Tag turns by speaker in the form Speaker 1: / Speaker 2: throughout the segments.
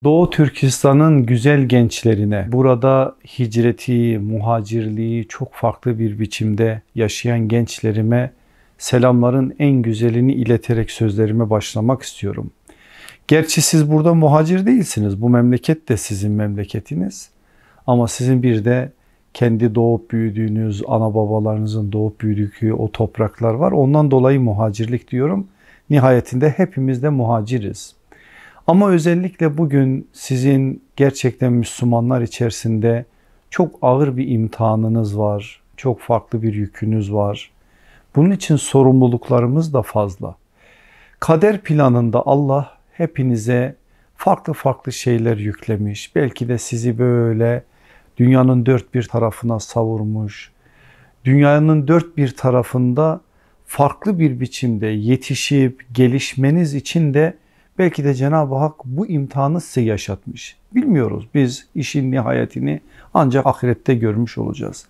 Speaker 1: Doğu Türkistan'ın güzel gençlerine, burada hicreti, muhacirliği çok farklı bir biçimde yaşayan gençlerime selamların en güzelini ileterek sözlerime başlamak istiyorum. Gerçi siz burada muhacir değilsiniz. Bu memleket de sizin memleketiniz. Ama sizin bir de kendi doğup büyüdüğünüz, ana babalarınızın doğup büyüdüğü o topraklar var. Ondan dolayı muhacirlik diyorum. Nihayetinde hepimiz de muhaciriz. Ama özellikle bugün sizin gerçekten Müslümanlar içerisinde çok ağır bir imtihanınız var. Çok farklı bir yükünüz var. Bunun için sorumluluklarımız da fazla. Kader planında Allah hepinize farklı farklı şeyler yüklemiş. Belki de sizi böyle dünyanın dört bir tarafına savurmuş. Dünyanın dört bir tarafında farklı bir biçimde yetişip gelişmeniz için de belki de Cenab-ı Hak bu imtihanı size yaşatmış. Bilmiyoruz, biz işin nihayetini ancak ahirette görmüş olacağız.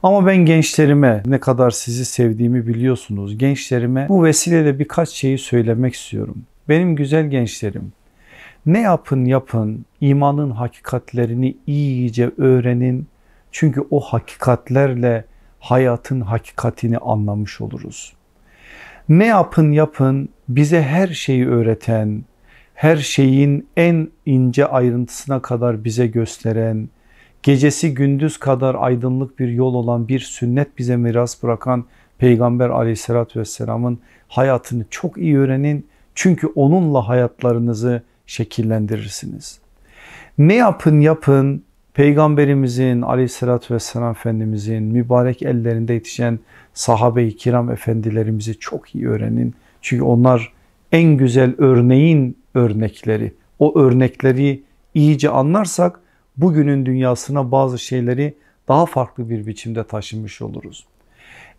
Speaker 1: Ama ben gençlerime ne kadar sizi sevdiğimi biliyorsunuz. Gençlerime bu vesileyle birkaç şeyi söylemek istiyorum. Benim güzel gençlerim, ne yapın yapın imanın hakikatlerini iyice öğrenin. Çünkü o hakikatlerle hayatın hakikatini anlamış oluruz. Ne yapın yapın bize her şeyi öğreten, her şeyin en ince ayrıntısına kadar bize gösteren, gecesi gündüz kadar aydınlık bir yol olan bir sünnet bize miras bırakan Peygamber aleyhissalatü vesselamın hayatını çok iyi öğrenin. Çünkü onunla hayatlarınızı şekillendirirsiniz. Ne yapın yapın Peygamberimizin aleyhissalatü vesselam Efendimizin mübarek ellerinde yetişen sahabe-i kiram efendilerimizi çok iyi öğrenin. Çünkü onlar en güzel örneğin örnekleri. O örnekleri iyice anlarsak bugünün dünyasına bazı şeyleri daha farklı bir biçimde taşımış oluruz.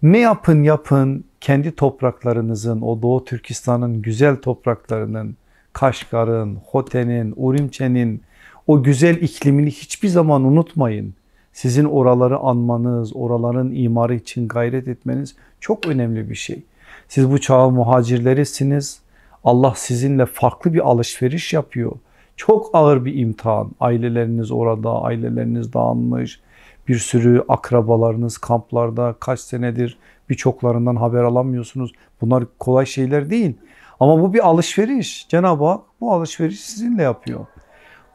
Speaker 1: Ne yapın yapın kendi topraklarınızın, o Doğu Türkistan'ın güzel topraklarının, Kaşgar'ın, Hoten'in, Urimçe'nin o güzel iklimini hiçbir zaman unutmayın. Sizin oraları anmanız, oraların imarı için gayret etmeniz çok önemli bir şey. Siz bu çağın muhacirlerisiniz. Allah sizinle farklı bir alışveriş yapıyor. Çok ağır bir imtihan. Aileleriniz orada, aileleriniz dağılmış. Bir sürü akrabalarınız kamplarda, kaç senedir birçoklarından haber alamıyorsunuz. Bunlar kolay şeyler değil. Ama bu bir alışveriş. Cenab-ı Hak bu alışverişi sizinle yapıyor.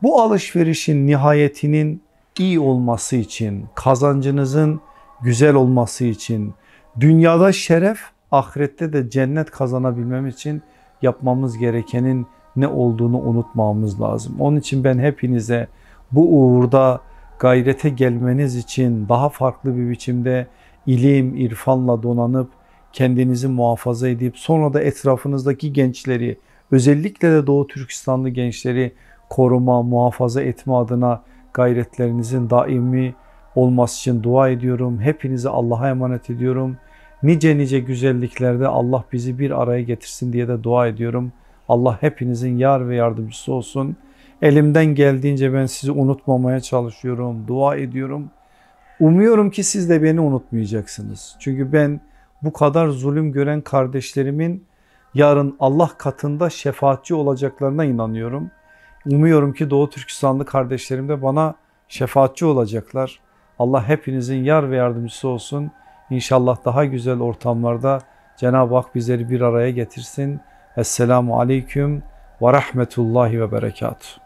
Speaker 1: Bu alışverişin nihayetinin iyi olması için, kazancınızın güzel olması için, dünyada şeref, ahirette de cennet kazanabilmemiz için yapmamız gerekenin ne olduğunu unutmamamız lazım. Onun için ben hepinize bu uğurda gayrete gelmeniz için daha farklı bir biçimde ilim, irfanla donanıp kendinizi muhafaza edip sonra da etrafınızdaki gençleri, özellikle de Doğu Türkistanlı gençleri koruma, muhafaza etme adına gayretlerinizin daimi olması için dua ediyorum. Hepinizi Allah'a emanet ediyorum. Nice nice güzelliklerde Allah bizi bir araya getirsin diye de dua ediyorum. Allah hepinizin yar ve yardımcısı olsun. Elimden geldiğince ben sizi unutmamaya çalışıyorum, dua ediyorum. Umuyorum ki siz de beni unutmayacaksınız. Çünkü ben bu kadar zulüm gören kardeşlerimin yarın Allah katında şefaatçi olacaklarına inanıyorum. Umuyorum ki Doğu Türkistanlı kardeşlerim de bana şefaatçi olacaklar. Allah hepinizin yar ve yardımcısı olsun. İnşallah daha güzel ortamlarda Cenab-ı Hak bizleri bir araya getirsin. Esselamu Aleyküm ve Rahmetullahi ve Berekatuhu.